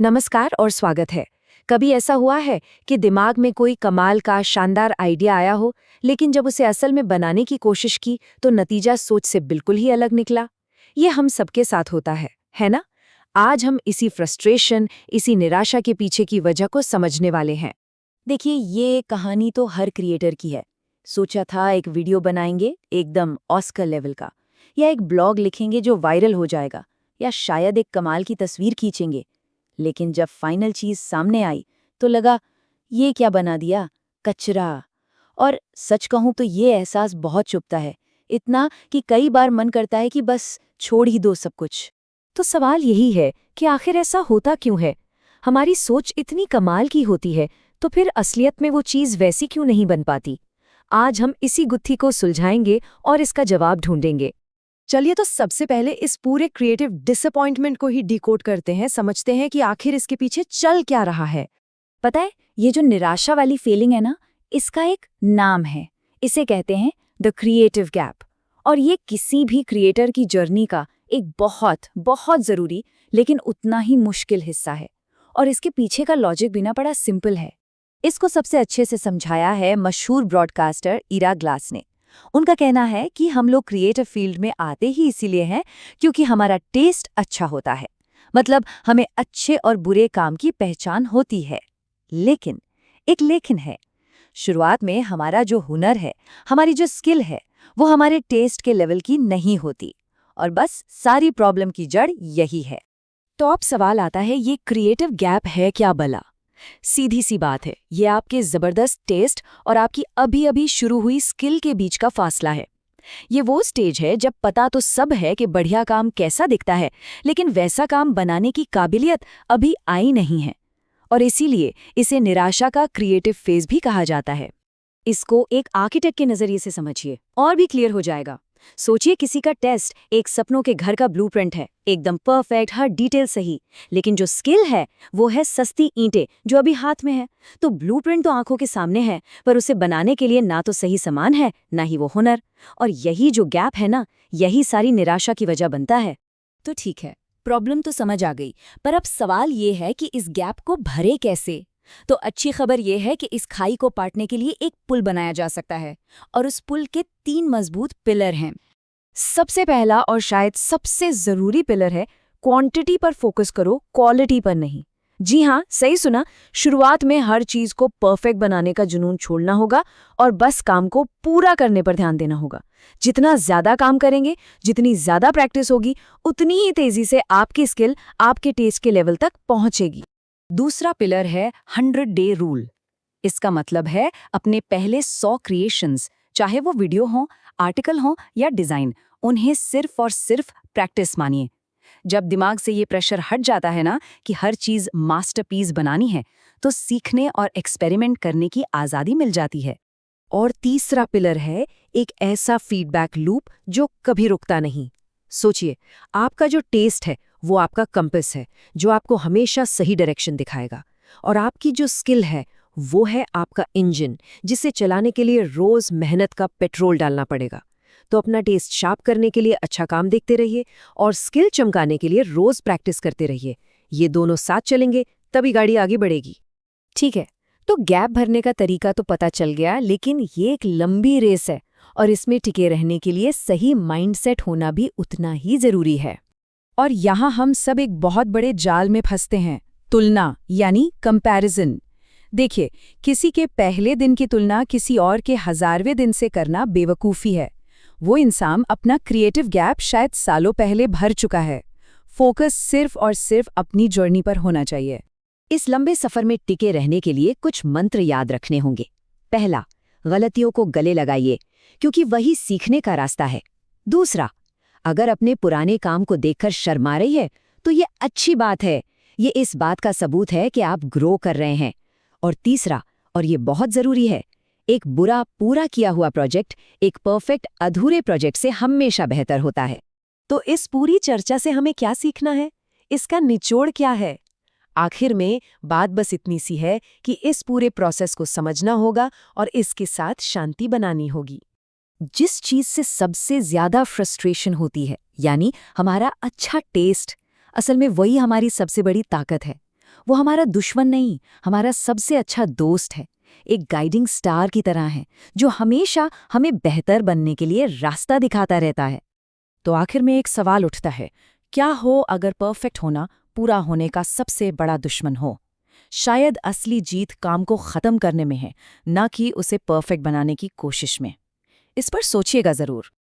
नमस्कार और स्वागत है। कभी ऐसा हुआ है कि दिमाग में कोई कमाल का शानदार आइडिया आया हो, लेकिन जब उसे असल में बनाने की कोशिश की तो नतीजा सोच से बिल्कुल ही अलग निकला। ये हम सबके साथ होता है ना? आज हम इसी फ्रस्ट्रेशन, इसी निराशा के पीछे की वजह को समझने वाले हैं। देखिए, ये कहानी तो हर क्रिएटर की है। सोचा था एक वीडियो बनाएंगे एकदम ऑस्कर लेवल का, या एक ब्लॉग लिखेंगे जो वायरल हो जाएगा, या शायद एक कमाल की तस्वीर खींचेंगे। लेकिन जब फाइनल चीज सामने आई तो लगा, ये क्या बना दिया, कचरा। और सच कहूं तो ये एहसास बहुत चुभता है, इतना कि कई बार मन करता है कि बस छोड़ ही दो सब कुछ। तो सवाल यही है कि आखिर ऐसा होता क्यों है? हमारी सोच इतनी कमाल की होती है, तो फिर असलियत में वो चीज़ वैसी क्यों नहीं बन पाती? आज हम इसी गुत्थी को सुलझाएंगे और इसका जवाब ढूंढेंगे। चलिए तो सबसे पहले इस पूरे क्रिएटिव डिसअपॉइंटमेंट को ही डिकोड करते हैं, समझते हैं कि आखिर इसके पीछे चल क्या रहा है। पता है, ये जो निराशा वाली फीलिंग है ना, इसका एक नाम है। इसे कहते हैं द क्रिएटिव गैप। और ये किसी भी क्रिएटर की जर्नी का एक बहुत बहुत ज़रूरी लेकिन उतना ही मुश्किल हिस्सा है। और इसके पीछे का लॉजिक भी ना बड़ा सिंपल है। इसको सबसे अच्छे से समझाया है मशहूर ब्रॉडकास्टर ईरा ग्लास ने। उनका कहना है कि हम लोग क्रिएटिव फील्ड में आते ही इसीलिए हैं क्योंकि हमारा टेस्ट अच्छा होता है, मतलब हमें अच्छे और बुरे काम की पहचान होती है। लेकिन एक लेकिन है, शुरुआत में हमारा जो हुनर है, हमारी जो स्किल है, वो हमारे टेस्ट के लेवल की नहीं होती। और बस सारी प्रॉब्लम की जड़ यही है। तो अब सवाल आता है, ये क्रिएटिव गैप है क्या भला? सीधी सी बात है, ये आपके जबरदस्त टेस्ट और आपकी अभी अभी शुरू हुई स्किल के बीच का फासला है। ये वो स्टेज है जब पता तो सब है कि बढ़िया काम कैसा दिखता है, लेकिन वैसा काम बनाने की काबिलियत अभी आई नहीं है। और इसीलिए इसे निराशा का क्रिएटिव फेज भी कहा जाता है। इसको एक आर्किटेक्ट के नजरिए से समझिए और भी क्लियर हो जाएगा। सोचिए, किसी का टेस्ट एक सपनों के घर का ब्लूप्रिंट है, एकदम परफेक्ट, हर डिटेल सही। लेकिन जो स्किल है वो है सस्ती ईंटें जो अभी हाथ में है। तो ब्लूप्रिंट तो आंखों के सामने है, पर उसे बनाने के लिए ना तो सही सामान है, ना ही वो हुनर। और यही जो गैप है ना, यही सारी निराशा की वजह बनता है। तो ठीक है, प्रॉब्लम तो समझ आ गई, पर अब सवाल ये है कि इस गैप को भरे कैसे? तो अच्छी खबर यह है कि इस खाई को पाटने के लिए एक पुल बनाया जा सकता है, और उस पुल के 3 मजबूत पिलर हैं। सबसे पहला और शायद सबसे जरूरी पिलर है, क्वांटिटी पर फोकस करो, क्वालिटी पर नहीं। जी हाँ, सही सुना। शुरुआत में हर चीज को परफेक्ट बनाने का जुनून छोड़ना होगा और बस काम को पूरा करने पर ध्यान देना होगा। जितना ज्यादा काम करेंगे, जितनी ज्यादा प्रैक्टिस होगी, उतनी ही तेजी से आपकी स्किल आपके टेस्ट के लेवल तक पहुंचेगी। दूसरा पिलर है 100 डे रूल। इसका मतलब है अपने पहले 100 क्रिएशंस, चाहे वो वीडियो हो, आर्टिकल हो या डिजाइन, उन्हें सिर्फ और सिर्फ प्रैक्टिस मानिए। जब दिमाग से ये प्रेशर हट जाता है ना कि हर चीज मास्टरपीस बनानी है, तो सीखने और एक्सपेरिमेंट करने की आजादी मिल जाती है। और तीसरा पिलर है एक ऐसा फीडबैक लूप जो कभी रुकता नहीं। सोचिए, आपका जो टेस्ट है वो आपका कंपास है, जो आपको हमेशा सही डायरेक्शन दिखाएगा। और आपकी जो स्किल है वो है आपका इंजन, जिसे चलाने के लिए रोज मेहनत का पेट्रोल डालना पड़ेगा। तो अपना टेस्ट शार्प करने के लिए अच्छा काम देखते रहिए और स्किल चमकाने के लिए रोज प्रैक्टिस करते रहिए। ये दोनों साथ चलेंगे तभी गाड़ी आगे बढ़ेगी। ठीक है, तो गैप भरने का तरीका तो पता चल गया, लेकिन ये एक लंबी रेस है और इसमें टिके रहने के लिए सही माइंडसेट होना भी उतना ही जरूरी है। और यहाँ हम सब एक बहुत बड़े जाल में फंसते हैं, तुलना यानी कंपैरिजन। देखिए, किसी के पहले दिन की तुलना किसी और के 1000वें दिन से करना बेवकूफ़ी है। वो इंसान अपना क्रिएटिव गैप शायद सालों पहले भर चुका है। फोकस सिर्फ और सिर्फ अपनी जर्नी पर होना चाहिए। इस लंबे सफर में टिके रहने के लिए कुछ मंत्र याद रखने होंगे। पहला, गलतियों को गले लगाइए, क्योंकि वही सीखने का रास्ता है। दूसरा, अगर अपने पुराने काम को देखकर शर्मा रही है तो ये अच्छी बात है, ये इस बात का सबूत है कि आप ग्रो कर रहे हैं। और तीसरा, और ये बहुत जरूरी है, एक बुरा पूरा किया हुआ प्रोजेक्ट एक परफेक्ट अधूरे प्रोजेक्ट से हमेशा बेहतर होता है। तो इस पूरी चर्चा से हमें क्या सीखना है? इसका निचोड़ क्या है? आखिर में बात बस इतनी सी है कि इस पूरे प्रोसेस को समझना होगा और इसके साथ शांति बनानी होगी। जिस चीज से सबसे ज्यादा फ्रस्ट्रेशन होती है, यानी हमारा अच्छा टेस्ट, असल में वही हमारी सबसे बड़ी ताकत है। वो हमारा दुश्मन नहीं, हमारा सबसे अच्छा दोस्त है, एक गाइडिंग स्टार की तरह है जो हमेशा हमें बेहतर बनने के लिए रास्ता दिखाता रहता है। तो आखिर में एक सवाल उठता है, क्या हो अगर परफेक्ट होना पूरा होने का सबसे बड़ा दुश्मन हो? शायद असली जीत काम को खत्म करने में है, ना कि उसे परफेक्ट बनाने की कोशिश में। इस पर सोचिएगा जरूर।